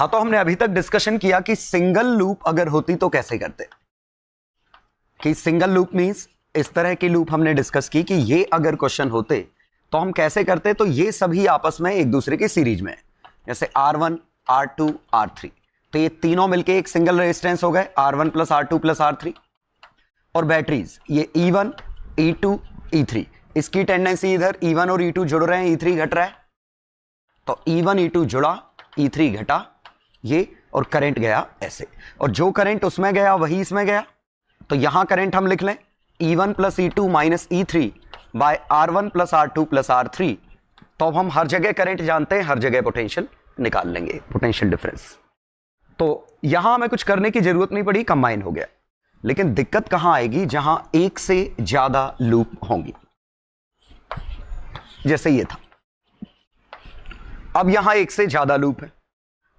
हाँ, तो हमने अभी तक डिस्कशन किया कि सिंगल लूप अगर होती तो कैसे करते, कि सिंगल लूप मींस इस तरह की लूप हमने डिस्कस की कि ये अगर क्वेश्चन होते तो हम कैसे करते, तो ये सभी आपस में एक दूसरे की सीरीज में, जैसे R1 R2 R3, तो ये तीनों मिलके एक सिंगल रेजिस्टेंस हो गए R1 plus R2 plus R3। और बैटरीज ये E1 E2 E3, इसकी टेंडेंसी इधर E1 और E2 जुड़ रहे हैं, E3 घट रहा है, तो E1 E2 जुड़ा, E3 घटा, ये और करंट गया ऐसे, और जो करंट उसमें गया वही इसमें गया। तो यहां करंट हम लिख लें E1 plus E2 minus E3 by R1 plus R2 plus R3। तो अब हम हर जगह करंट जानते हैं, हर जगह पोटेंशियल निकाल लेंगे, पोटेंशियल डिफरेंस। तो यहां हमें कुछ करने की जरूरत नहीं पड़ी, कंबाइन हो गया। लेकिन दिक्कत कहां आएगी, जहां एक से ज्यादा लूप होंगी, जैसे ये था। अब यहां एक से ज्यादा लूप है,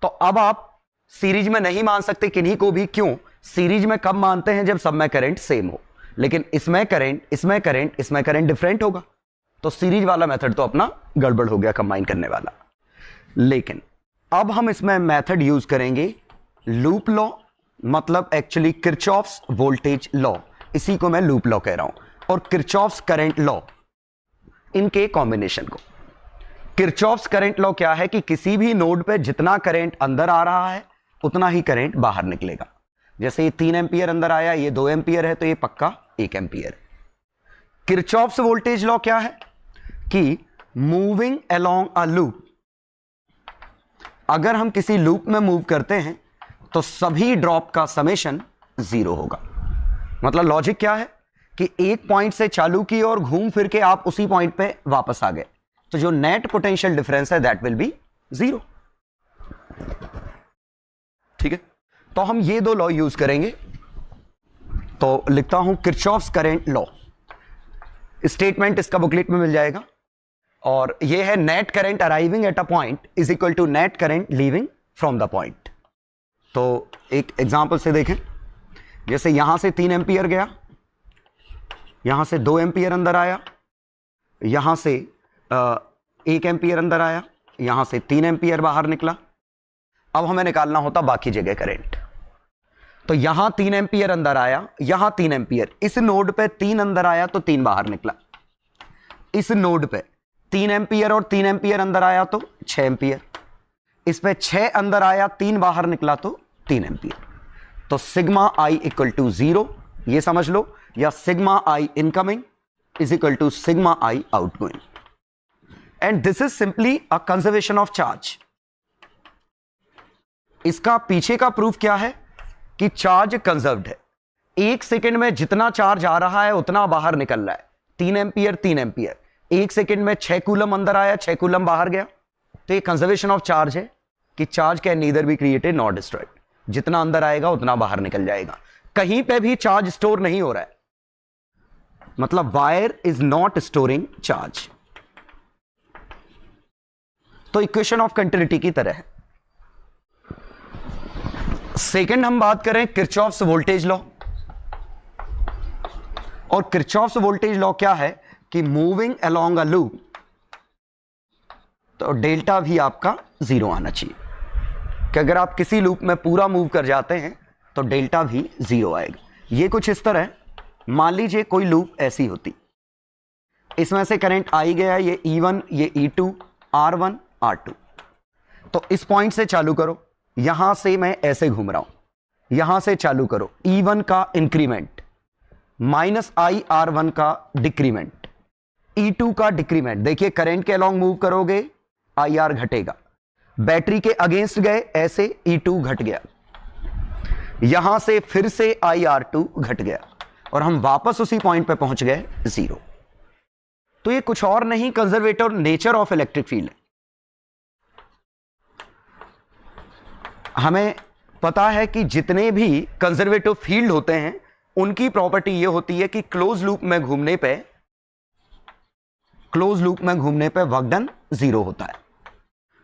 तो अब आप सीरीज में नहीं मान सकते किन्हीं को भी। क्यों? सीरीज में कब मानते हैं, जब सब में करंट सेम हो, लेकिन इसमें करंट इसमें करंट इसमें करंट डिफरेंट होगा, तो सीरीज वाला मेथड तो अपना गड़बड़ हो गया, कंबाइन करने वाला। लेकिन अब हम इसमें मेथड यूज करेंगे लूप लॉ, मतलब एक्चुअली किरचॉफ्स वोल्टेज लॉ, इसी को मैं लूप लॉ कह रहा हूं, और किरचॉफ्स करंट लॉ, इनके कॉम्बिनेशन को। किरचॉफ्स करंट लॉ क्या है कि किसी भी नोड पे जितना करंट अंदर आ रहा है उतना ही करंट बाहर निकलेगा। जैसे ये 3 एम्पियर अंदर आया, ये 2 एम्पियर है, तो ये पक्का 1 एम्पियर। किरचॉफ्स वोल्टेज लॉ क्या है कि मूविंग अलोंग अ लूप, अगर हम किसी लूप में मूव करते हैं तो सभी ड्रॉप का समेशन 0 होगा। मतलब लॉजिक क्या है कि एक पॉइंट से चालू की और घूम फिर के आप उसी पॉइंट पे वापस आ गए, तो जो नेट पोटेंशियल डिफरेंस है दैट विल बी 0। ठीक है, तो हम ये दो लॉ यूज करेंगे। तो लिखता हूं किरचॉफ्स करंट लॉ, स्टेटमेंट इसका बुकलेट में मिल जाएगा, और ये है net current arriving at a point is equal to net current leaving from the point. तो एक एग्जांपल से देखें, जैसे यहां से 3 एम्पियर गया, यहां से 2 एम्पियर अंदर आया, यहां से 1 एम्पियर अंदर आया, यहां से 3 एम्पियर बाहर निकला। अब हमें निकालना होता बाकी जगह करंट। तो यहां 3 एम्पियर अंदर आया, यहां 3 एम्पियर, इस नोड पे 3 अंदर आया तो 3 बाहर निकला। इस नोड पे 3 एम्पियर और 3 एम्पियर अंदर आया तो 6 एम्पियर, इस पे 6 अंदर आया 3 बाहर निकला तो 3 एम्पियर। तो सिग्मा आई इक्वल टू 0, ये समझ लो, या sigma I incoming is equal to sigma I outgoing, and this is simply a conservation of charge. इसका पीछे का प्रूफ क्या है कि चार्ज कंजर्व्ड है। 1 सेकेंड में जितना चार्ज आ रहा है उतना बाहर निकल रहा है, 3 एम्पियर 3 एम्पियर, 1 सेकेंड में 6 कूलम अंदर आया, 6 कूलम बाहर गया। तो ये कंजर्वेशन ऑफ चार्ज है कि charge can neither be created not destroyed, जितना अंदर आएगा उतना बाहर निकल जाएगा, कहीं पे भी चार्ज स्टोर नहीं हो रहा है, मतलब wire is not storing charge. तो इक्वेशन ऑफ कंटिन्यूटी की तरह है। सेकंड हम बात करें किरचॉफ्स वोल्टेज लॉ, और किरचॉफ्स वोल्टेज लॉ क्या है कि मूविंग अलोंग अ लूप, तो डेल्टा भी आपका 0 आना चाहिए, कि अगर आप किसी लूप में पूरा मूव कर जाते हैं तो डेल्टा भी 0 आएगा। ये कुछ इस तरह, मान लीजिए कोई लूप ऐसी होती, इसमें से करंट आई गया, ये E1 ये E2 R1 R2, तो इस पॉइंट से चालू करो, यहां से मैं ऐसे घूम रहा हूं, यहां से चालू करो, E1 का इंक्रीमेंट माइनस आई R1 का डिक्रीमेंट, E2 का डिक्रीमेंट। देखिए करंट के अलोंग मूव करोगे IR घटेगा, बैटरी के अगेंस्ट गए ऐसे E2 घट गया, यहां से फिर से IR2 घट गया, और हम वापस उसी पॉइंट पे पहुंच गए 0। तो ये कुछ और नहीं, conservative nature of electric field है। हमें पता है कि जितने भी कंजर्वेटिव फील्ड होते हैं उनकी प्रॉपर्टी ये होती है कि क्लोज लूप में घूमने पे वर्क डन 0 होता है,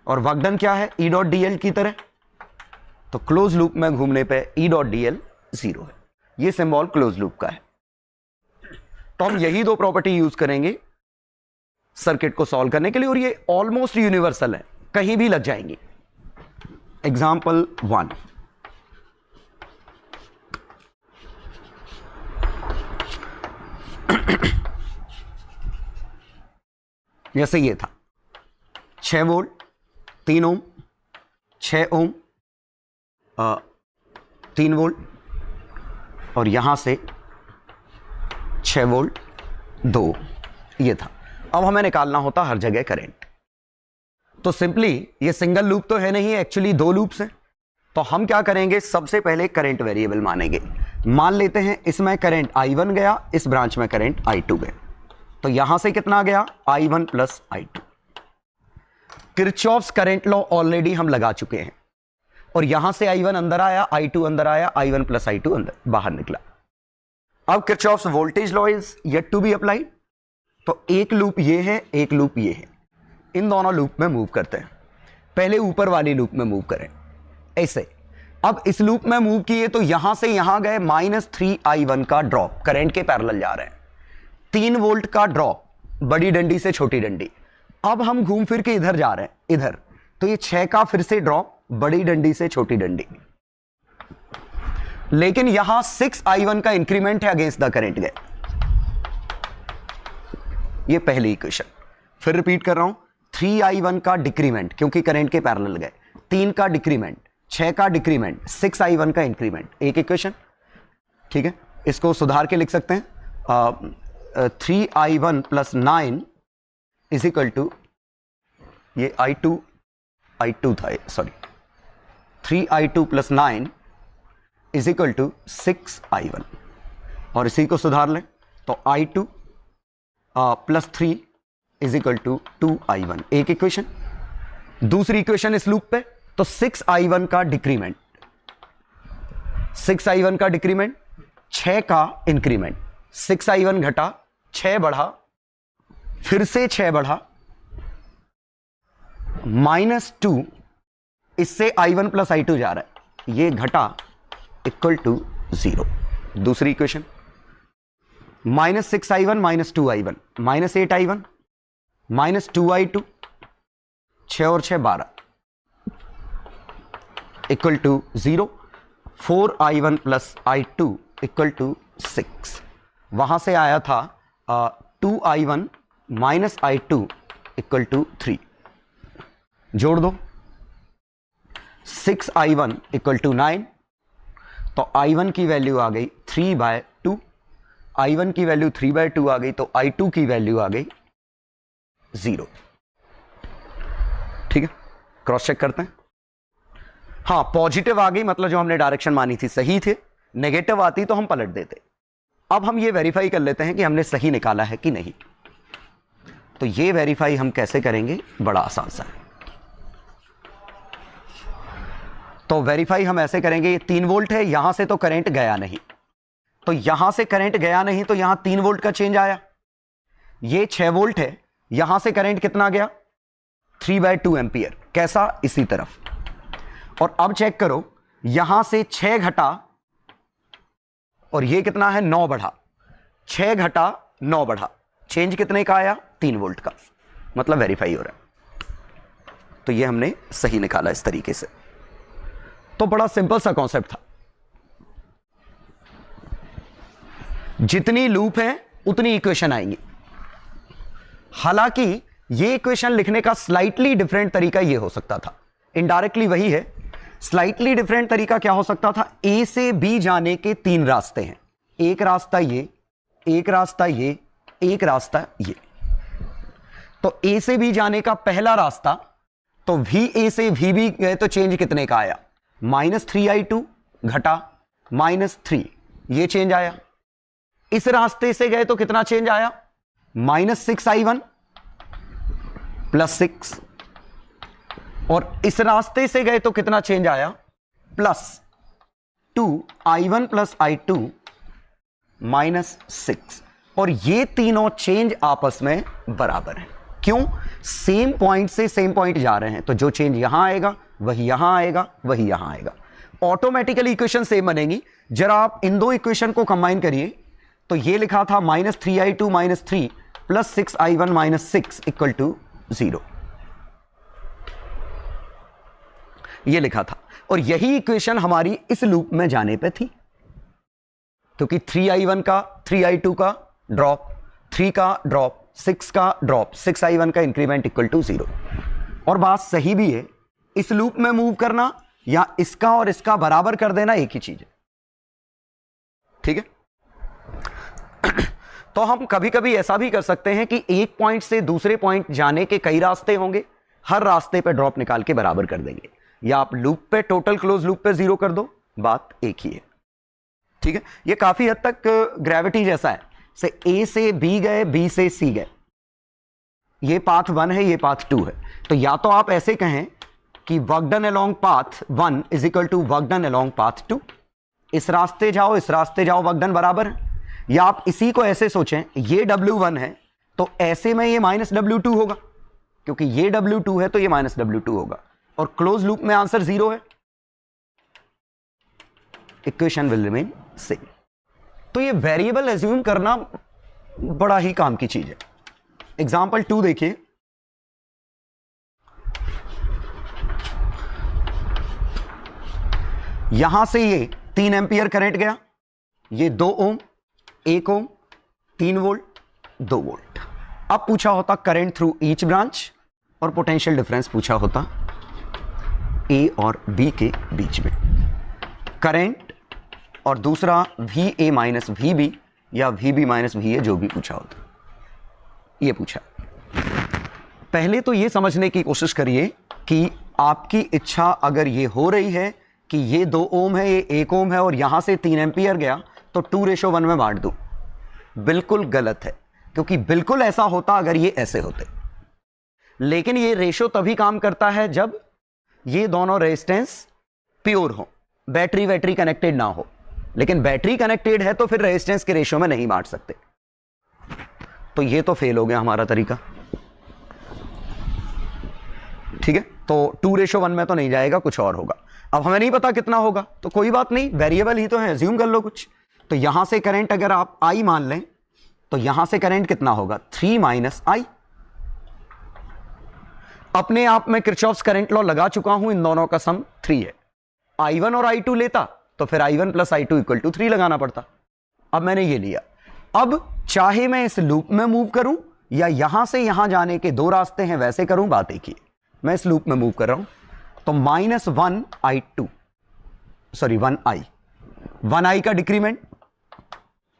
और वर्क डन क्या है, E डॉट DL की तरह। तो क्लोज लूप में घूमने पे E डॉट DL 0 है, ये सिंबल क्लोज लूप का है। तो हम यही दो प्रॉपर्टी यूज करेंगे सर्किट को सॉल्व करने के लिए, और ये ऑलमोस्ट यूनिवर्सल है, कहीं भी लग जाएंगी। एग्जाम्पल 1, जैसे ये था 6 वोल्ट 3 ओम, 6 ओम 3 वोल्ट और यहां से 6 वोल्ट 2, ये था। अब हमें निकालना होता हर जगह करंट। तो सिंपली ये सिंगल लूप तो है नहीं, एक्चुअली 2 लूप्स हैं। तो हम क्या करेंगे, सबसे पहले करंट वेरिएबल मानेंगे। मान लेते हैं इसमें करंट I1 गया, इस ब्रांच में करंट I2 गया। तो यहां से कितना गया, I1 plus I2। Kirchhoff's current law already हम लगा चुके हैं और यहां से I1 अंदर आया, I2 अंदर आया, I1 प्लस I2 अंदर बाहर निकला। अब Kirchhoff's voltage law is yet to be applied. तो एक लूप ये है, एक लूप ये है, इन दोनों लूप में मूव करते हैं। पहले ऊपर वाली लूप में मूव करें ऐसे। अब इस लूप में मूव किए तो यहां से यहां गए, -3I1 का ड्रॉप, करंट के पैरेलल जा रहे हैं। 3 वोल्ट का ड्रॉप, बड़ी डंडी से छोटी डंडी। अब हम घूम फिर के इधर जा रहे हैं, इधर, तो ये 6 का फिर से ड्रॉप, बड़ी डंडी से छोटी डंडी। लेकिन यहां 6I1 का इंक्रीमेंट है अगेंस्ट द करंट गए। ये पहली इक्वेशन। फिर रिपीट कर रहा हूं, 3I1 का डिक्रीमेंट क्योंकि करंट के पैरेलल गए, 3 का डिक्रीमेंट, 6 का डिक्रीमेंट, 6I1 का इंक्रीमेंट, एक इक्वेशन। ठीक है, इसको सुधार के लिख सकते हैं 3I1 plus 9 is equal to, ये I2 था, sorry, 3I2 plus 9 is equal to 6I1। और इसी को सुधार लें तो I2 plus 3 is equal to 2I1, एक इक्वेशन। दूसरी इक्वेशन इस लूप पे, तो 6I1 का डिक्रीमेंट, 6I1 का डिक्रीमेंट, 6 का इंक्रीमेंट, 6I1 घटा, 6 बढ़ा, फिर से 6 बढ़ा, -2, इससे I1 प्लस I2 जा रहा है, ये घटा इक्वल टू 0। दूसरी equation, -6I1 -2I1 -8I1 -2I2, 6 और 6 12 equal to 0। 4I1 plus I2 equal to 6। वहां से आया था 2I1 minus I2 equal to 3। जोड़ दो, 6I1 इक्वल टू 9। तो I1 की वैल्यू आ गई 3/2, I1 की वैल्यू 3/2 आ गई, तो I2 की वैल्यू आ गई 0। ठीक है, क्रॉस चेक करते हैं। हाँ, पॉजिटिव आ गई, मतलब जो हमने डायरेक्शन मानी थी सही थे। नेगेटिव आती तो हम पलट देते। अब हम ये वेरीफाई कर लेते हैं कि हमने सही निकाला है कि नहीं। तो ये वेरीफाई हम कैसे करेंगे, बड़ा आसान सा है। तो वेरीफाई हम ऐसे करेंगे, ये 3 वोल्ट है, यहां से तो करंट गया नहीं, तो यहां से करंट गया नहीं, तो यहां 3 वोल्ट का चेंज आया। ये 6 वोल्ट है, यहां से करंट कितना गया, 3/2 एम्पियर। कैसा, इसी तरफ। और अब चेक करो, यहां से 6 घटा और ये कितना है, 9 बढ़ा, 6 घटा 9 बढ़ा, चेंज कितने का आया, 3 वोल्ट का, मतलब वेरीफाई हो रहा है। तो ये हमने सही निकाला इस तरीके से। तो बड़ा सिंपल सा कॉन्सेप्ट था। जितनी लूप है उतनी इक्वेशन आएंगी। हालांकि ये इक्वेशन लिखने का स्लाइटली डिफरेंट तरीका ये हो सकता था, इनडायरेक्टली वही है। स्लाइटली डिफरेंट तरीका क्या हो सकता था, ए से बी जाने के 3 रास्ते हैं, एक रास्ता ये, एक रास्ता ये, एक रास्ता ये। तो ए से बी जाने का पहला रास्ता, तो वी ए से वी बी गए तो चेंज कितने का आया, -3I2 घटा -3, ये चेंज आया। इस रास्ते से गए तो कितना चेंज आया, -6I1 +6। और इस रास्ते से गए तो कितना चेंज आया, +2I1 + I2 -6। और ये तीनों चेंज आपस में बराबर हैं। क्यों, सेम पॉइंट से सेम पॉइंट जा रहे हैं, तो जो चेंज यहां आएगा वही यहां आएगा, वही यहां आएगा, ऑटोमेटिकली इक्वेशन सेम बनेगी। जरा आप इन दो इक्वेशन को कंबाइन करिए, तो ये लिखा था -3I2 -3 + 6I1 -6 = 0। ये लिखा था, और यही इक्वेशन हमारी इस लूप में जाने पे थी, क्योंकि 3i1 का 3i2 का ड्रॉप, 3 का ड्रॉप, 6 का ड्रॉप, 6i1 का इंक्रीमेंट इक्वल टू 0। और बात सही भी है, इस लूप में मूव करना या इसका और इसका बराबर कर देना एक ही चीज है, ठीक है। तो हम कभी कभी ऐसा भी कर सकते हैं कि एक पॉइंट से दूसरे पॉइंट जाने के कई रास्ते होंगे, हर रास्ते पे ड्रॉप निकाल के बराबर कर देंगे, या आप लूप पे, टोटल क्लोज लूप पे 0 कर दो, बात एक ही है, ठीक है। ये काफी हद तक ग्रेविटी जैसा है, से ए से बी गए, बी से सी गए, ये पाथ 1 है, ये पाथ 2 है। तो या तो आप ऐसे कहें कि work done along path 1 is equal to work done along path 2, इस रास्ते जाओ, इस रास्ते जाओ, वर्क डन बराबर है। या आप इसी को ऐसे सोचें, ये W1 है तो ऐसे में ये माइनस W2 होगा, क्योंकि ये W2 है तो ये माइनस W2 होगा, और क्लोज लूप में आंसर 0 है, इक्वेशन विल रिमेन सेम। तो ये वेरिएबल एज्यूम करना बड़ा ही काम की चीज है। एग्जाम्पल 2 देखिए, यहां से ये 3 एम्पियर करंट गया, ये 2 ओम, 1 ओम, 3 वोल्ट, 2 वोल्ट। अब पूछा होता करंट थ्रू ईच ब्रांच, और पोटेंशियल डिफरेंस पूछा होता ए और बी के बीच में, करंट और दूसरा V A minus V B या V B minus V A, जो भी पूछा होता, ये पूछा। पहले तो ये समझने की कोशिश करिए कि आपकी इच्छा अगर ये हो रही है कि ये 2 ओम है, ये 1 ओम है, और यहां से 3 एम्पियर गया तो 2:1 में बांट दूं, बिल्कुल गलत है, क्योंकि बिल्कुल ऐसा होता अगर ये ऐसे होते। लेकिन ये रेशो तभी काम करता है जब ये दोनों रेजिस्टेंस प्योर हो, बैटरी कनेक्टेड ना हो। लेकिन बैटरी कनेक्टेड है तो फिर रेजिस्टेंस के रेशो में नहीं बांट सकते, तो ये तो फेल हो गया हमारा तरीका, ठीक है। तो 2:1 में तो नहीं जाएगा, कुछ और होगा। अब हमें नहीं पता कितना होगा, तो कोई बात नहीं, वेरिएबल ही तो है, अज्यूम कर लो कुछ। तो यहां से करंट अगर आप I मान लें तो यहां से करंट कितना होगा, 3 माइनस I। अपने आप में किरचॉफ्स करंट लॉ लगा चुका हूं, इन दोनों का सम 3 है। I1 और I2 लेता तो फिर I1 plus I2 equal to 3 लगाना पड़ता। अब मैंने ये लिया, अब चाहे मैं इस लूप में मूव करूं या यहां से यहां जाने के 2 रास्ते हैं वैसे करूं, बात एक ही। मैं इस लूप में मूव कर रहा हूं तो -1I2, सॉरी 1I, 1I का डिक्रीमेंट,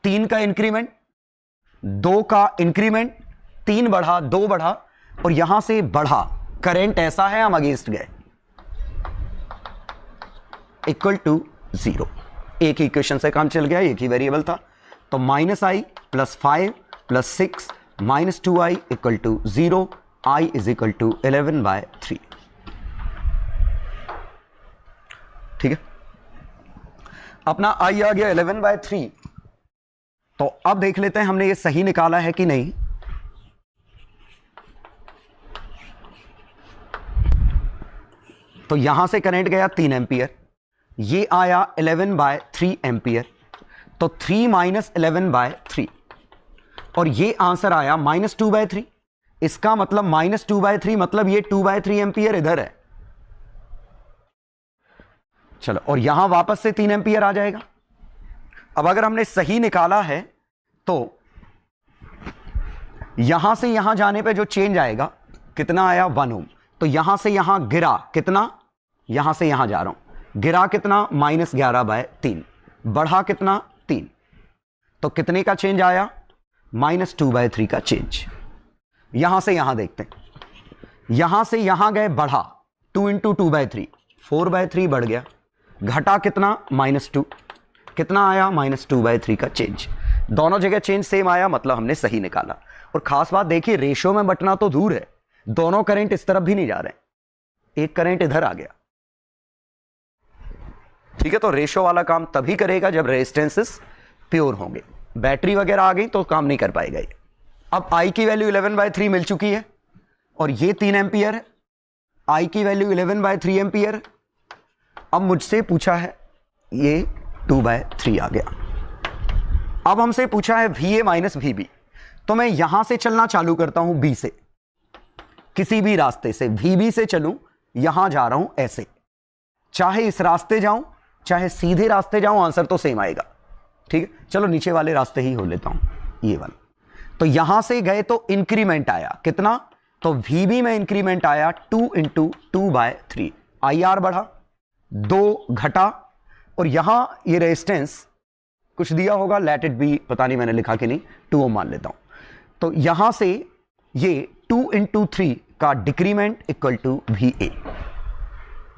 3 का इंक्रीमेंट, 2 का इंक्रीमेंट, 3 बढ़ा, 2 बढ़ा, और यहां से बढ़ा, करंट ऐसा है हम अगेंस्ट गए, इक्वल टू 0। एक ही इक्वेशन से काम चल गया, एक ही वेरिएबल था। तो -I plus 5 plus 6 minus 2I equal to 0, I is equal to 11/3, ठीक है। अपना I आ गया 11/3। तो अब देख लेते हैं हमने ये सही निकाला है कि नहीं। तो यहां से करंट गया 3 एम्पियर, ये आया 11/3 एम्पियर, तो 3 माइनस 11/3, और ये आंसर आया -2/3। इसका मतलब -2/3 मतलब ये 2/3 एम्पियर इधर है। चलो, और यहां वापस से 3 एम्पियर आ जाएगा। अब अगर हमने सही निकाला है तो यहां से यहां जाने पे जो चेंज आएगा कितना आया, 1 ओम। तो यहां से यहां गिरा कितना, यहां से यहां जा रहा हूं, गिरा कितना, -11/3, बढ़ा कितना, 3, तो कितने का चेंज आया, -2/3 का चेंज। यहां से यहां देखते हैं, यहां से यहां गए, बढ़ा, 2 × 2/3, 4/3 बढ़ गया, घटा कितना, -2, कितना आया, -2/3 का चेंज। दोनों जगह चेंज सेम आया, मतलब हमने सही निकाला। और खास बात देखिए, रेशो में बटना तो दूर है, दोनों करंट इस तरफ भी नहीं जा रहे, एक करंट इधर आ गया, ठीक है। तो रेशो वाला काम तभी करेगा जब रेजिस्टेंसेस प्योर होंगे, बैटरी वगैरह आ गई तो काम नहीं कर पाएगा ये। अब I की वैल्यू 11/3 मिल चुकी है, और ये 3 एम्पियर है, I की वैल्यू 11/3 एम्पियर है। अब मुझसे पूछा है, ये 2/3 आ गया। अब हमसे पूछा है VA माइनस VB, तो मैं यहां से चलना चालू करता हूं B से, किसी भी रास्ते से VB से चलूं, यहां जा रहा हूं ऐसे, चाहे इस रास्ते जाऊं चाहे सीधे रास्ते जाऊं, आंसर तो सेम आएगा। ठीक है, चलो नीचे वाले रास्ते ही हो लेता हूं, ये वाला। तो यहां से गए तो इंक्रीमेंट आया कितना, तो VB में इंक्रीमेंट आया 2 × 2/3। IR बढ़ा, 2 घटा, और यहां ये रेजिस्टेंस कुछ दिया होगा, लेट इट बी, पता नहीं मैंने लिखा कि नहीं, 2 ओम मान लेता हूं। तो यहां से ये 2 × 3 का डिक्रीमेंट इक्वल टू VA,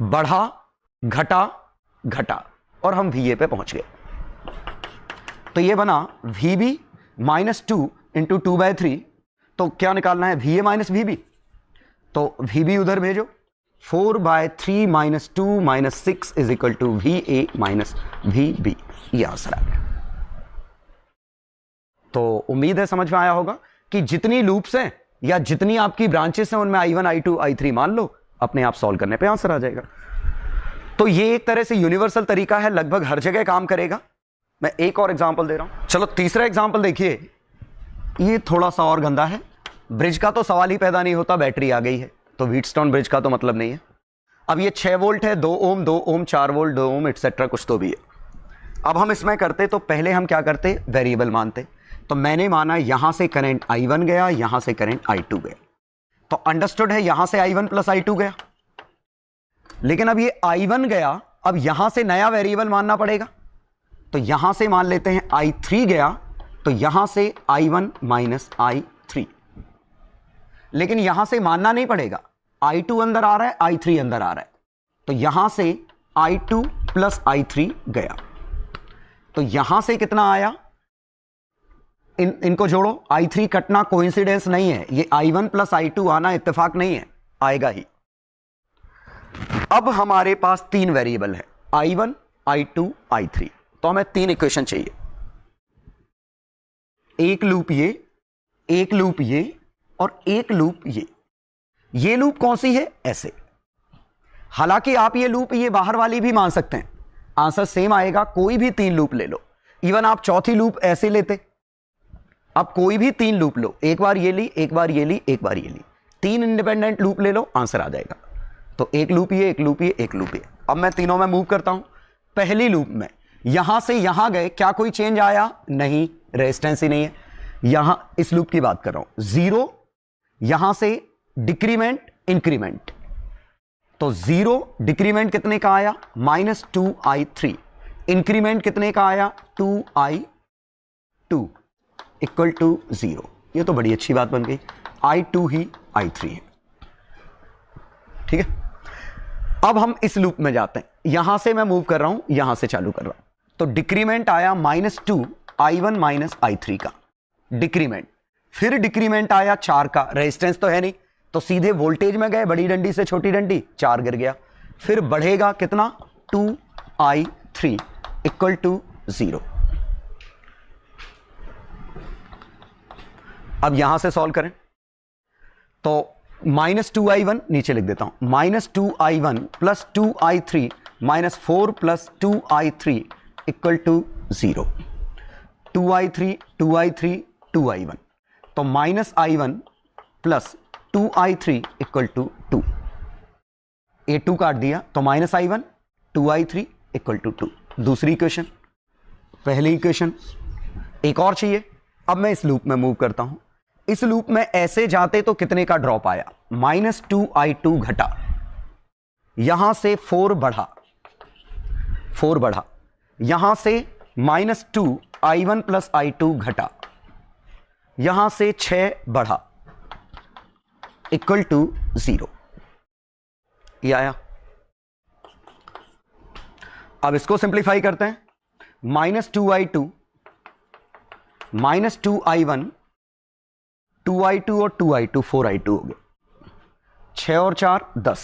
बढ़ा घटा घटा, और हम VA पे पहुंच गए। तो ये बना VB -2 × 2/3। तो क्या निकालना है, VA - VB। तो VB उधर भेजो, 4/3 - 2 - 6 is equal to VA - VB। ये आंसर आ गया। तो उम्मीद है समझ में आया होगा कि जितनी लूप्स हैं या जितनी आपकी ब्रांचेस हैं उनमें I1 I2 I3 मान लो, अपने आप सॉल्व करने पे आंसर आ जाएगा। तो ये एक तरह से यूनिवर्सल तरीका है, लगभग हर जगह काम करेगा। मैं एक और एग्जांपल दे रहा हूं, चलो तीसरा एग्जांपल देखिए। ये थोड़ा सा और गंदा है, ब्रिज का तो सवाल ही पैदा नहीं होता, बैटरी आ गई है, तो व्हीटस्टोन ब्रिज का तो मतलब नहीं है। अब ये 6 वोल्ट है, 2 ओम 2 ओम 4 वोल्ट 2 ओम एटसेट्रा कुछ तो भी है। अब हम इसमें करते तो पहले हम क्या करते, वेरिएबल मानते। तो मैंने माना यहां से करंट I1 गया, यहां से करंट I2 गया, तो अंडरस्टूड है यहां से I1 + I2 गया। लेकिन अब ये I1 गया, अब यहां से नया वेरिएबल मानना पड़ेगा। तो यहां से मान लेते हैं I3 गया, तो यहां से I1 - I3। लेकिन यहां से मानना नहीं पड़ेगा, I2 अंदर आ रहा है, I3 अंदर आ रहा है, तो यहां से I2 + I3 गया। तो यहां से कितना आया, इनको जोड़ो, I3 कटना कोइंसिडेंस नहीं है, ये I1 + I2 आना इत्तेफाक नहीं है, आएगा ही। अब हमारे पास 3 वेरिएबल है, I1 I2 I3। तो हमें 3 इक्वेशन चाहिए, एक लूप ये, एक लूप ये, और एक लूप ये। ये लूप कौन सी है, ऐसे। हालांकि आप ये लूप ये बाहर वाली भी मान सकते हैं, आंसर सेम आएगा। कोई भी 3 लूप ले लो, इवन आप चौथी लूप ऐसे लेते, आप कोई भी 3 लूप लो, एक बार ये ली, एक बार ये ली, एक बार ये ली, 3 इंडिपेंडेंट लूप ले लो, आंसर आ जाएगा। तो एक लूप ये, एक लूप ये, एक लूप ये। अब मैं तीनों में मूव करता हूं। पहली लूप में यहां से यहां गए, क्या कोई चेंज आया, नहीं, रेजिस्टेंस ही नहीं है। यहां इस लूप की बात कर रहा हूं, 0, यहां से डिक्रीमेंट इंक्रीमेंट, तो 0 डिक्रीमेंट कितने का आया, -2I3, इंक्रीमेंट कितने का आया, 2I2 इक्वल टू 0। ये तो बड़ी अच्छी बात बन गई, I2 ही I3 है। ठीक है, अब हम इस लूप में जाते हैं, यहां से मैं मूव कर रहा हूं, यहां से चालू कर रहा हूं। तो डिक्रीमेंट आया -2 I1 - I3 का डिक्रीमेंट, फिर डिक्रीमेंट आया 4 का, रेजिस्टेंस तो है नहीं, तो सीधे वोल्टेज में गए, बड़ी डंडी से छोटी डंडी, 4 गिर गया। फिर बढ़ेगा कितना, 2I3 इक्वल टू 0। अब यहां से सॉल्व करें, तो -2I1 नीचे लिख देता हूं, -2I1 + 2I3 -4 + 2I3 equal to 0। 2I3 2I3 2I1, तो -I1 + 2I3 इक्वल टू 2। ये 2 काट दिया, तो -I1 2I3 इक्वल टू 2। दूसरी इक्वेशन, पहली इक्वेशन, एक और चाहिए। अब मैं इस लूप में मूव करता हूं, इस लूप में ऐसे जाते तो कितने का ड्रॉप आया, -2I2 घटा, यहां से 4 बढ़ा, 4 बढ़ा, यहां से -2I1 + I2 घटा, यहां से 6 बढ़ा, इक्वल टू 0। ये आया। अब इसको सिंप्लीफाई करते हैं, -2I2 -2I1 2I2 और 2I2 4I2 हो गए, 6 और 4 10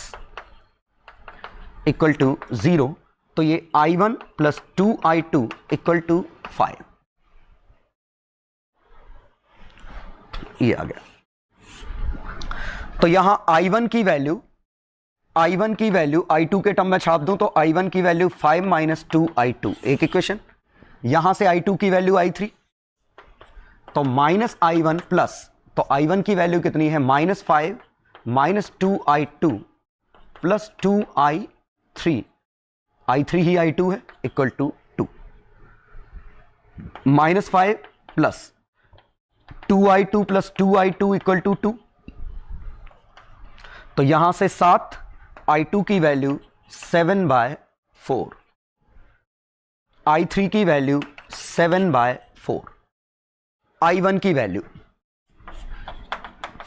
इक्वल टू 0। तो ये I1 + 2I2 इक्वल टू 5। ये आ गया। तो यहां I1 की वैल्यू I2 के टर्म में छाप दूं, तो I1 की वैल्यू 5 - 2I2, एक इक्वेशन। यहां से I2 की वैल्यू I3, तो -I1 प्लस, तो I1 की वैल्यू कितनी है, -5 - 2I2 + 2I3 I3 ही I2 है, equal to 2, -5 plus 2I2 plus 2I2 equal to 2। तो यहां से 7, I2 की वैल्यू 7/4, I3 की वैल्यू 7/4, I1 की वैल्यू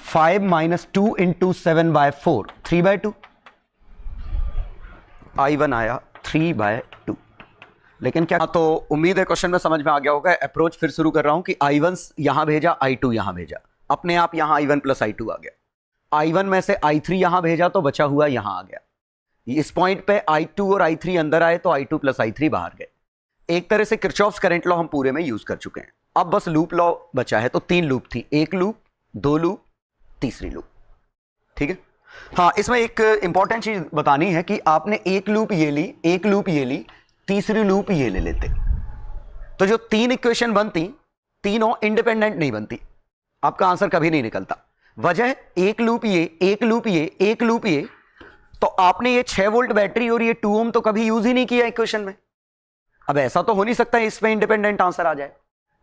5 - 2 × 7/4 3/2, I1 आया 3/2। लेकिन क्या, तो उम्मीद है क्वेश्चन में समझ में आ गया होगा। अप्रोच फिर शुरू कर रहा हूं कि I1 यहां भेजा, I2 यहां भेजा, अपने आप यहां I1 + I2 आ गया। I1 में से I3 यहां भेजा तो बचा हुआ यहां आ गया। इस पॉइंट पे I2 और I3 अंदर आए तो I2 + I3 बाहर गए। एक तरह से किरचॉफ्स करंट लॉ हम पूरे में यूज कर चुके हैं। अब बस लूप लॉ बचा है। तो 3 लूप थी, 1 लूप, 2 लूप, तीसरी लूप। ठीक है। हाँ, इसमें एक इंपॉर्टेंट चीज बतानी है कि आपने 1 लूप ये ली, 1 लूप ये ली, तीसरी लूप ये ले लेते, तो जो 3 इक्वेशन बनती, तीनों इंडिपेंडेंट नहीं बनती, आपका आंसर कभी नहीं निकलता। वजह 1 लूप ये, 1 लूप ये, 1 लूप ये, तो आपने ये 6 वोल्ट बैटरी और ये 2 ओम तो कभी यूज ही नहीं किया इक्वेशन में। अब ऐसा तो हो नहीं सकता इसमें इंडिपेंडेंट आंसर आ जाए।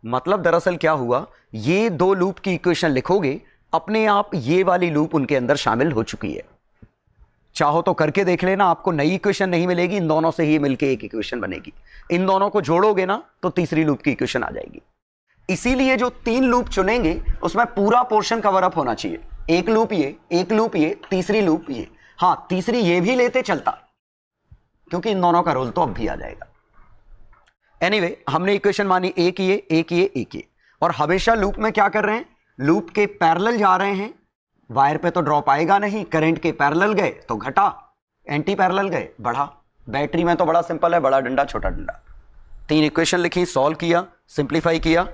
मतलब दरअसल क्या हुआ, ये 2 लूप की इक्वेशन लिखोगे, अपने आप ये वाली लूप उनके अंदर शामिल हो चुकी है। चाहो तो करके देख लेना, आपको नई इक्वेशन नहीं मिलेगी, इन दोनों से ही मिलके एक इक्वेशन बनेगी। इन दोनों को जोड़ोगे ना तो तीसरी लूप की इक्वेशन आ जाएगी। इसीलिए जो 3 लूप चुनेंगे उसमें पूरा पोर्शन कवर अप होना चाहिए। 1 लूप ये, 1 लूप ये, तीसरी लूप ये। हां, तीसरी ये भी लेते चलता, क्योंकि इन दोनों का रोल तो अब भी आ जाएगा। एनीवे, हमने इक्वेशन मानी एक ये, एक ये, एक ये, और हमेशा लूप में क्या कर रहे हैं, लूप के पैरेलल जा रहे हैं। वायर पे तो ड्रॉप आएगा नहीं, करंट के पैरेलल गए तो घटा, एंटी पैरेलल गए बढ़ा। बैटरी में तो बड़ा सिंपल है, बड़ा डंडा छोटा डंडा। 3 इक्वेशन लिखी, सॉल्व किया, सिंप्लीफाई किया।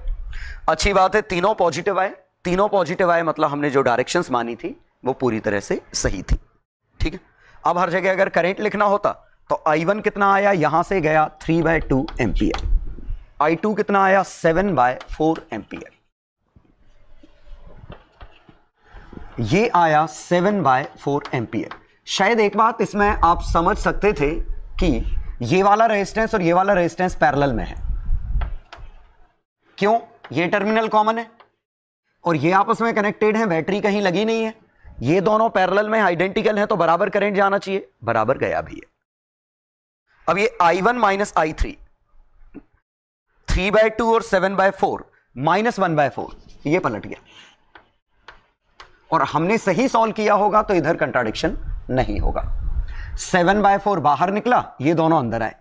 अच्छी बात है, तीनों पॉजिटिव आए। तीनों पॉजिटिव आए मतलब हमने जो डायरेक्शंस मानी थी वो पूरी तरह से सही थी। ठीक है। अब हर जगह अगर करंट लिखना होता तो I1 कितना आया, यहां से गया 3/2 एम्पियर, I2 कितना आया 7/4 एम्पियर, ये आया 7/4 एम्पियर। शायद एक बात इसमें आप समझ सकते थे कि ये वाला रेजिस्टेंस और ये वाला रेजिस्टेंस पैरेलल में है। क्यों? ये टर्मिनल कॉमन है और ये आपस में कनेक्टेड है, बैटरी कहीं लगी नहीं है। ये दोनों पैरेलल में आइडेंटिकल हैं तो बराबर करंट जाना चाहिए, बराबर गया भी है। अब ये I1 - I3, 3/2 और 7/4 -1/4, ये पलट गया। और हमने सही सॉल्व किया होगा तो इधर कंट्राडिक्शन नहीं होगा। 7/4 बाहर निकला, ये दोनों अंदर आए,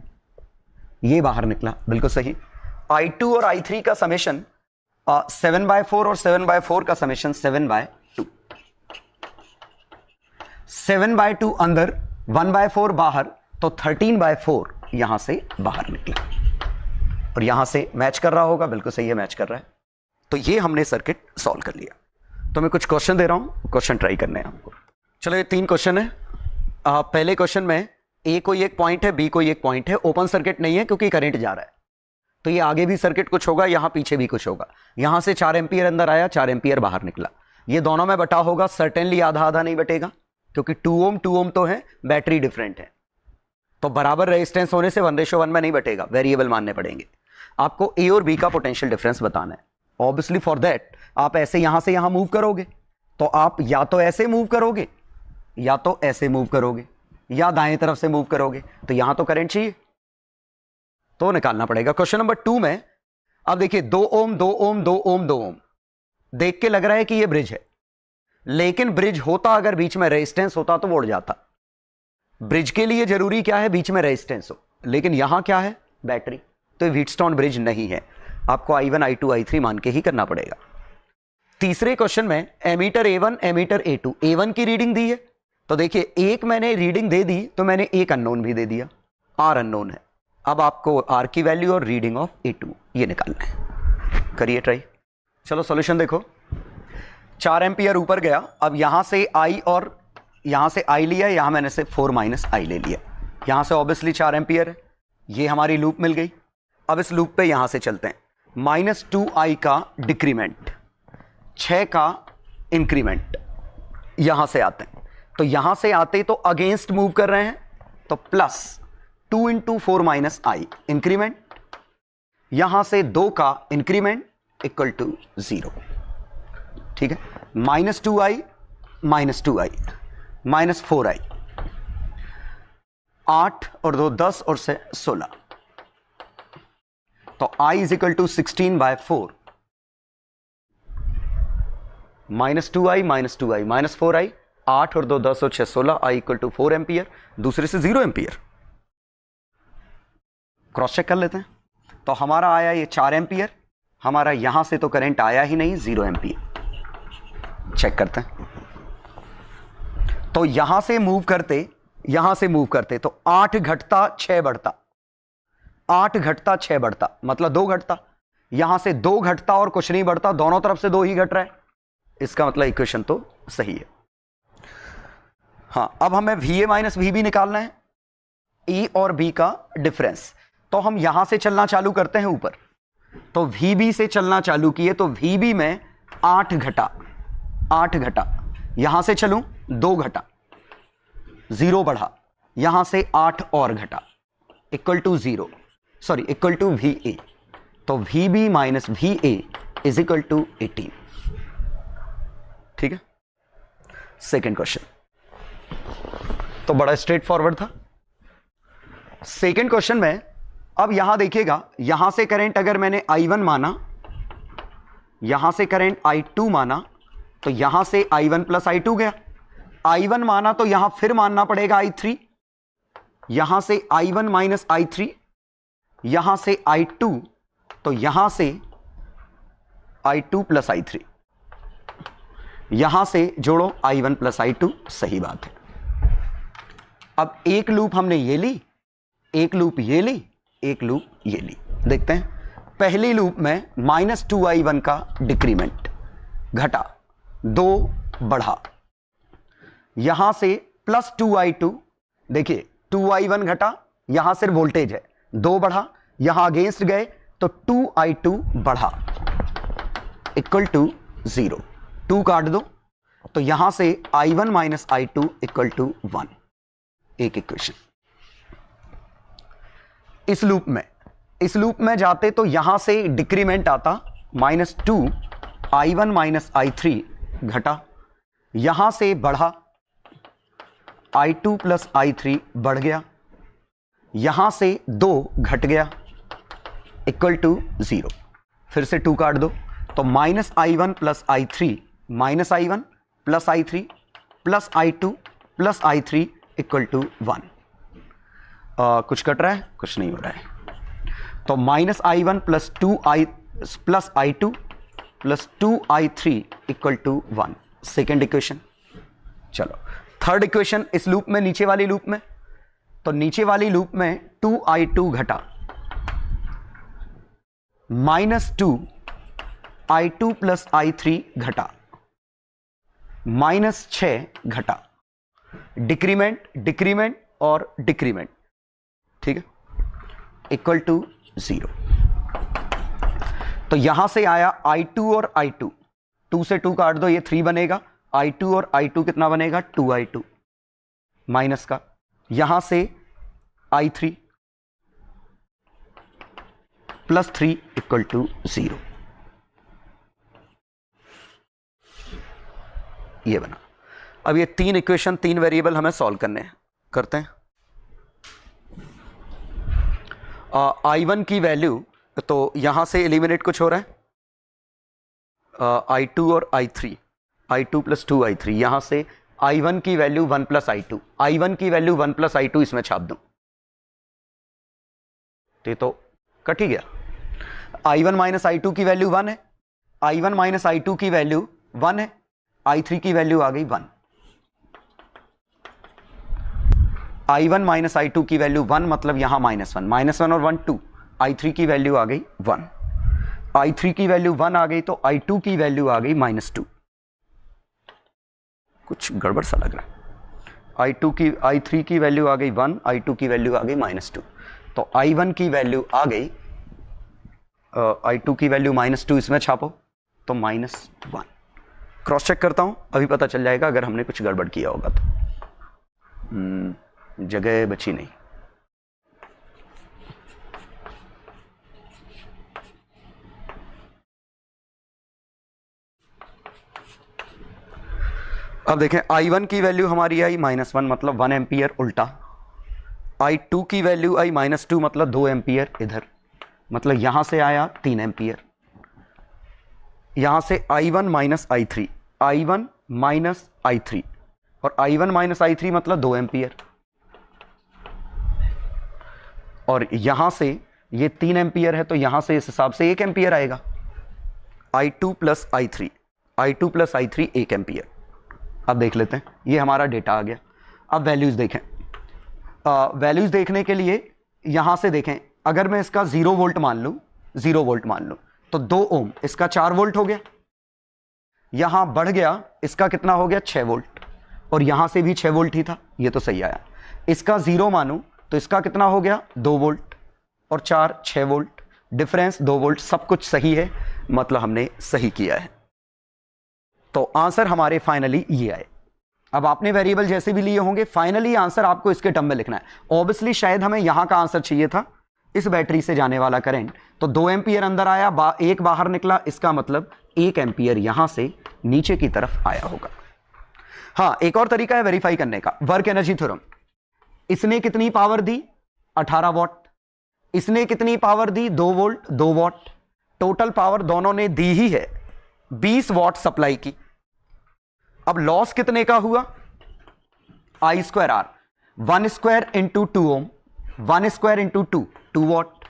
ये बाहर निकला, बिल्कुल सही। I2 और I3 का समेशन 7/4 और 7/4 का समेशन 7/2, 7/2 अंदर, 1/4 बाहर, तो 13/4 यहां से बाहर निकला। और यहां से मैच कर रहा होगा, बिल्कुल सही है, मैच कर रहा है। तो ये हमने सर्किट सॉल्व कर लिया। तो मैं कुछ क्वेश्चन दे रहा हूं, क्वेश्चन ट्राई करने हैं हमको। चलो, ये 3 क्वेश्चन है। पहले क्वेश्चन में ए कोई एक पॉइंट है, बी कोई एक पॉइंट है, ओपन सर्किट नहीं है क्योंकि करंट जा रहा है, तो ये आगे भी सर्किट कुछ होगा, यहां पीछे भी कुछ होगा। यहां से 4 एम्पियर अंदर आया, 4 एम्पियर बाहर निकला। ये दोनों में बटा होगा, सर्टेनली आधा आधा नहीं बटेगा, क्योंकि 2 ओम तो है, बैटरी डिफरेंट है, तो बराबर रेजिस्टेंस होने से 1:1 में नहीं बटेगा, वेरिएबल मानने पड़ेंगे। आपको ए और बी का पोटेंशियल डिफरेंस बताना है। ऑब्वियसली फॉर दैट आप ऐसे यहां से यहां मूव करोगे, तो आप या तो ऐसे मूव करोगे, या तो ऐसे मूव करोगे, या दाएं तरफ से मूव करोगे, तो यहां तो करंट चाहिए, तो निकालना पड़ेगा। क्वेश्चन नंबर 2 में अब देखिए 2 ओम 2 ओम 2 ओम 2 ओम, देख के लग रहा है कि ये ब्रिज है, लेकिन ब्रिज होता अगर बीच में रेजिस्टेंस होता तो वो उड़ जाता। ब्रिज के लिए जरूरी क्या है, बीच में रेजिस्टेंस हो, लेकिन यहां क्या है, बैटरी, तो व्हीटस्टोन ब्रिज नहीं है। आपको I1 I2 I3 मान के ही करना पड़ेगा। तीसरे क्वेश्चन में ammeter A1 ammeter A2, A1 की रीडिंग दी है, तो देखिए एक मैंने रीडिंग दे दी तो मैंने एक अननोन भी दे दिया, R अननोन है। अब आपको R की वैल्यू और रीडिंग ऑफ A2 ये निकालना है। करिए ट्राई। चलो सॉल्यूशन देखो, 4 एम्पियर ऊपर गया, अब यहां से I और यहां से I लिया, यहां मैंने से 4 - I ले लिया, यहां से ऑब्वियसली 4 एम्पियर है, ये हमारी लूप मिल गई। अब इस लूप पे यहां से चलते हैं, -2I का डिक्रीमेंट, 6 का इंक्रीमेंट, यहां से आते हैं, तो यहां से आते तो अगेंस्ट मूव कर रहे हैं, तो प्लस 2 इंटू 4 माइनस आई इंक्रीमेंट, यहां से 2 का इंक्रीमेंट इक्वल टू 0। ठीक है, -2i -2i -4i, 8 और 2 10 और से 16, तो i is equal to 16/4, -2i -2i -4i, 8 और 2 10 और 6 16, i इक्वल टू 4 एम्पियर, दूसरे से 0 एम्पियर। क्रॉस चेक कर लेते हैं। तो हमारा आया ये 4 एम्पियर, हमारा यहां से तो करंट आया ही नहीं, 0 एम्पियर। चेक करते हैं। तो यहां से मूव करते तो 8 घटता 6 बढ़ता, 8 घटता 6 बढ़ता, मतलब 2 घटता, यहां से 2 घटता और कुछ नहीं बढ़ता, दोनों तरफ से 2 ही घट रहा है, इसका मतलब इक्वेशन तो सही है। हां, अब हमें VA माइनस VB निकालना है, E और B का डिफरेंस। तो हम यहां से चलना चालू करते हैं ऊपर, तो VB से चलना चालू किए तो VB में 8 घटा, यहां से चलूं 2 घटा, 0 बढ़ा, यहां से 8 और घटा, इक्वल टू VA। तो VB minus VA is equal to 18। ठीक है, सेकेंड क्वेश्चन तो बड़ा स्ट्रेट फॉरवर्ड था। सेकेंड क्वेश्चन में अब यहां देखिएगा, यहां से करंट अगर मैंने I1 माना, यहां से करंट I2 माना, तो यहां से I1 प्लस I2 गया, I1 माना तो यहां फिर मानना पड़ेगा I3, यहां से I1 माइनस I3, यहां से I2, तो यहां से I2 प्लस I3, यहां से जोड़ो I1 प्लस I2, सही बात है। अब एक लूप हमने ये ली, एक लूप ये ली, एक लूप ये ली। देखते हैं, पहली लूप में -2i1 का डिक्रीमेंट घटा, 2 बढ़ा, यहां से +2i2, देखिए 2i1 घटा, यहां सिर्फ वोल्टेज है, 2 बढ़ा, यहां अगेंस्ट गए तो 2i2 बढ़ा, इक्वल टू 0, 2 काट दो, तो यहां से I1 minus I2 equal to 1, एक इक्वेशन। इस लूप में जाते तो यहां से डिक्रीमेंट आता, -2i1 माइनस I3 घटा, यहां से बढ़ा, I2 प्लस I3 बढ़ गया, यहां से 2 घट गया, इक्वल टू 0, फिर से 2 काट दो, तो -i1 plus I3 minus I1 plus I3 plus I2 plus I3 equal to 1। कुछ कट रहा है, कुछ नहीं हो रहा है, तो -i1 plus 2i plus I2 plus 2i3 equal to 1, second equation. चलो थर्ड इक्वेशन इस लूप में, नीचे वाली लूप में, तो नीचे वाली लूप में 2i2 घटा, -2i2 प्लस I3 घटा, -6 घटा, डिक्रीमेंट और डिक्रीमेंट, ठीक है, इक्वल टू 0। तो यहां से आया I2 और I2, 2 से 2 काट दो, ये 3 बनेगा, I2 और I2 कितना बनेगा, 2i2 माइनस का, यहां से I3 प्लस 3 इक्वल टू 0, ये बना। अब ये 3 इक्वेशन, 3 वेरिएबल हमें सॉल्व करने हैं, करते हैं। I1 की वैल्यू तो यहां से एलिमिनेट कुछ हो रहा है, I2 और I3, I2 प्लस 2i3, यहां से I1 की वैल्यू 1 प्लस I2, I1 की वैल्यू 1 प्लस I2 इसमें छाप दूं, तो कट ही गया। I1 माइनस I2 की वैल्यू 1 है, I1 माइनस I2 की वैल्यू 1 है, I3 की वैल्यू आ गई 1, I1 माइनस I2 की वैल्यू 1, मतलब यहां -1 और 1 2, I3 की वैल्यू आ गई 1, I3 की वैल्यू 1 आ गई, तो I2 की वैल्यू आ गई -2, कुछ गड़बड़ सा लग रहा है, I3 की वैल्यू आ गई 1, I2 की वैल्यू आ गई -2, तो I1 की वैल्यू आ गई, I2 की वैल्यू -2 इसमें छापो, तो -1। क्रॉस चेक करता हूं, अभी पता चल जाएगा अगर हमने कुछ गड़बड़ किया होगा तो, जगह बची नहीं, अब देखें I1 की वैल्यू हमारी आई -1 मतलब 1 एम्पियर उल्टा, I2 की वैल्यू आई -2 मतलब 2 एम्पियर इधर, मतलब यहां से आया 3 एम्पियर, यहां से I1 minus I3, I1 minus I3 और I1 माइनस I3 मतलब 2 एम्पियर, और यहां से ये 3 एम्पियर है तो यहां से इस हिसाब से 1 एम्पियर आएगा, I2 plus I3, I2 plus I3 1 ampere. अब देख लेते हैं, ये हमारा डेटा आ गया। अब वैल्यूज देखें, वैल्यूज देखने के लिए यहां से देखें, अगर मैं इसका 0 वोल्ट मान लूं, 0 वोल्ट मान लूं तो 2 ओम, इसका 4 वोल्ट हो गया, यहां बढ़ गया, इसका कितना हो गया 6 वोल्ट, और यहां से भी 6 वोल्ट ही था, ये तो सही आया। इसका 0 मानूं तो इसका कितना हो गया 2 वोल्ट और 4 6 वोल्ट, डिफरेंस 2 वोल्ट, सब कुछ सही है, मतलब हमने सही किया है। तो आंसर हमारे फाइनली ये आए। अब आपने वेरिएबल जैसे भी लिए होंगे, फाइनली आंसर आपको इसके टर्म में लिखना है। ऑब्वियसली शायद हमें यहां का आंसर चाहिए था, इस बैटरी से जाने वाला करंट, तो 2 एम्पियर अंदर आया, एक बाहर निकला, इसका मतलब 1 एम्पियर यहां से नीचे की तरफ आया होगा। हाँ, एक और तरीका है वेरीफाई करने का, वर्क एनर्जी थ्योरम। इसने कितनी पावर दी 18 वॉट, इसने कितनी power the 2 volt 2 what, total power दोनों ने दी ही है 20 वॉट सप्लाई की। अब लॉस कितने का हुआ I square R, 1 square into 2 ohm, 1 square into 2 2 watt,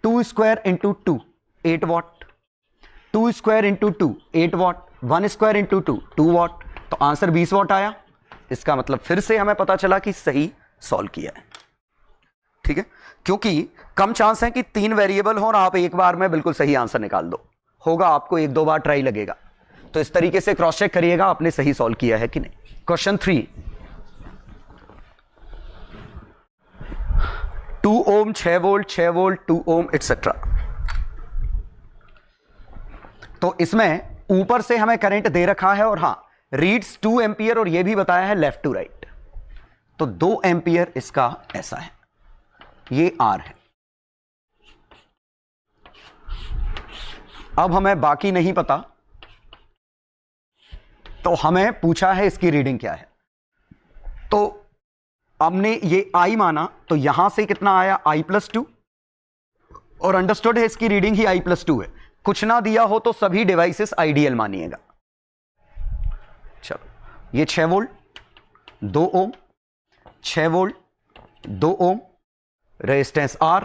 2 square into 2 8 watt, 2 square into 2 8 watt, 1 square into 2 2 watt, तो आंसर 20 वॉट आया। इसका मतलब फिर से हमें पता चला कि सही सॉल्व किया है। ठीक है, क्योंकि कम चांस है कि 3 वेरिएबल हो और आप एक बार में बिल्कुल सही आंसर निकाल दो, होगा आपको 1-2 बार ट्राई लगेगा। तो इस तरीके से क्रॉस चेक करिएगा आपने सही सॉल्व किया है कि नहीं। क्वेश्चन 3, 2 ओम 6 वोल्ट 6 वोल्ट 2 ओम एटसेट्रा। तो इसमें ऊपर से हमें करंट दे रखा है और हां रीड्स 2 एम्पियर और यह भी बताया है लेफ्ट टू राइट, तो 2 एम्पियर इसका ऐसा है, ये R है। अब हमें बाकी नहीं पता, तो हमें पूछा है इसकी रीडिंग क्या है, तो हमने ये I माना, तो यहां से कितना आया I+2, और अंडरस्टूड है इसकी रीडिंग ही I+2 है। कुछ ना दिया हो तो सभी डिवाइसेस आइडियल मानिएगा। चलो, ये 6 वोल्ट 2 ओम, 6 वोल्ट 2 ओम, रेजिस्टेंस R,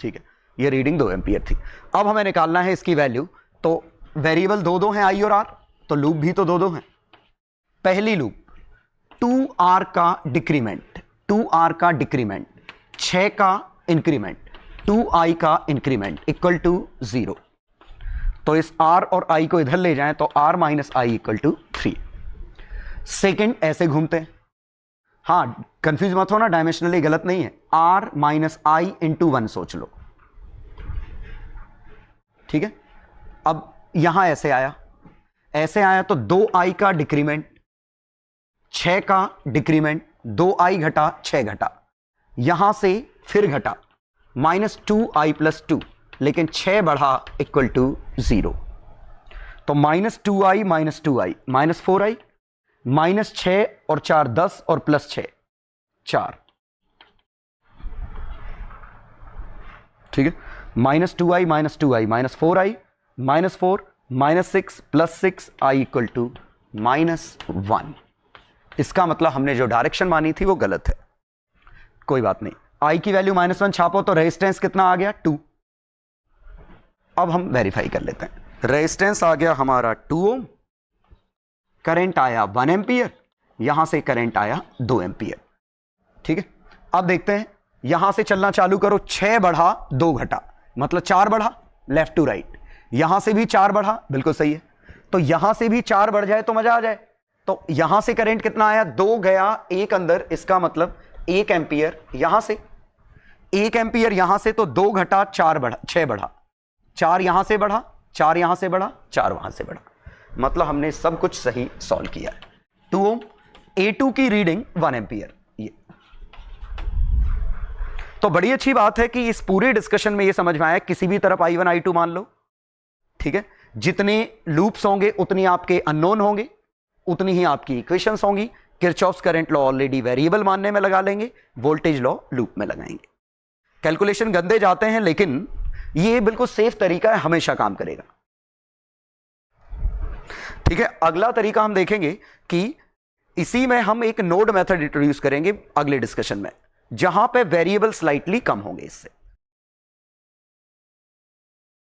ठीक है, ये रीडिंग 2 एम्पियर थी। अब हमें निकालना है इसकी वैल्यू, तो वेरिएबल 2-2 हैं I और R, तो लूप भी तो 2-2 हैं। पहली लूप 2R का डिक्रीमेंट, 2R का डिक्रीमेंट, 6 का इंक्रीमेंट, 2I का इंक्रीमेंट इक्वल टू 0। तो इस R और I को इधर ले जाएं तो R minus I equal to 3। Second ऐसे घूमते हैं, हाँ कंफ्यूज मत हो ना, डायमेंशनली गलत नहीं है, R माइनस I इंटू 1 सोच लो। ठीक है, अब यहां ऐसे आया, ऐसे आया तो 2I का डिक्रीमेंट, 6 का डिक्रीमेंट, 2I घटा 6 घटा, यहां से फिर घटा -2I+2, लेकिन 6 बढ़ा इक्वल टू 0, तो -2I -2I -4I, -6 और 4 10 और +6 4, ठीक है, -2I -2I -4I -4 -6 +6 I equal to -1। इसका मतलब हमने जो डायरेक्शन मानी थी वो गलत है, कोई बात नहीं। I की वैल्यू -1 छापो तो रेजिस्टेंस कितना आ गया 2। अब हम वेरीफाई कर लेते हैं, रेजिस्टेंस आ गया हमारा 2 ओम, करंट आया 1 एम्पियर, यहां से करंट आया 2 एम्पियर। ठीक है, अब देखते हैं, यहां से चलना चालू करो, 6 बढ़ा 2 घटा, मतलब 4 बढ़ा लेफ्ट टू राइट, यहां से भी 4 बढ़ा, बिल्कुल सही है, तो यहां से भी 4 बढ़ जाए तो मजा आ जाए। तो यहां से करंट कितना आया 2 गया 1 अंदर, इसका मतलब 1 एम्पियर यहां से, 1 एम्पियर यहां से, तो 2 घटा 4 बढ़ा 6 बढ़ा, 4 यहां से बढ़ा, 4 यहां से बढ़ा, 4 वहां से बढ़ा, मतलब हमने सब कुछ सही सॉल्व किया है। 2 ओम, A2 की रीडिंग 1 एम्पियर। ये तो बड़ी अच्छी बात है कि इस पूरे डिस्कशन में ये समझ में आया, किसी भी तरफ I1 I2 मान लो, ठीक है, जितने लूप्स होंगे उतने आपके अननोन होंगे, उतनी ही आपकी इक्वेशंस होंगी। Kirchhoff's current law already variable मानने में लगा लेंगे, वोल्टेज लॉ लूप में लगाएंगे। कैलकुलेशन गंदे जाते हैं, लेकिन ये बिल्कुल सेफ तरीका है, हमेशा काम करेगा। ठीक है, अगला तरीका हम देखेंगे कि इसी में हम एक नोड मेथड इंट्रोड्यूस करेंगे अगले डिस्कशन में, जहां पे वेरिएबल स्लाइटली कम होंगे इससे।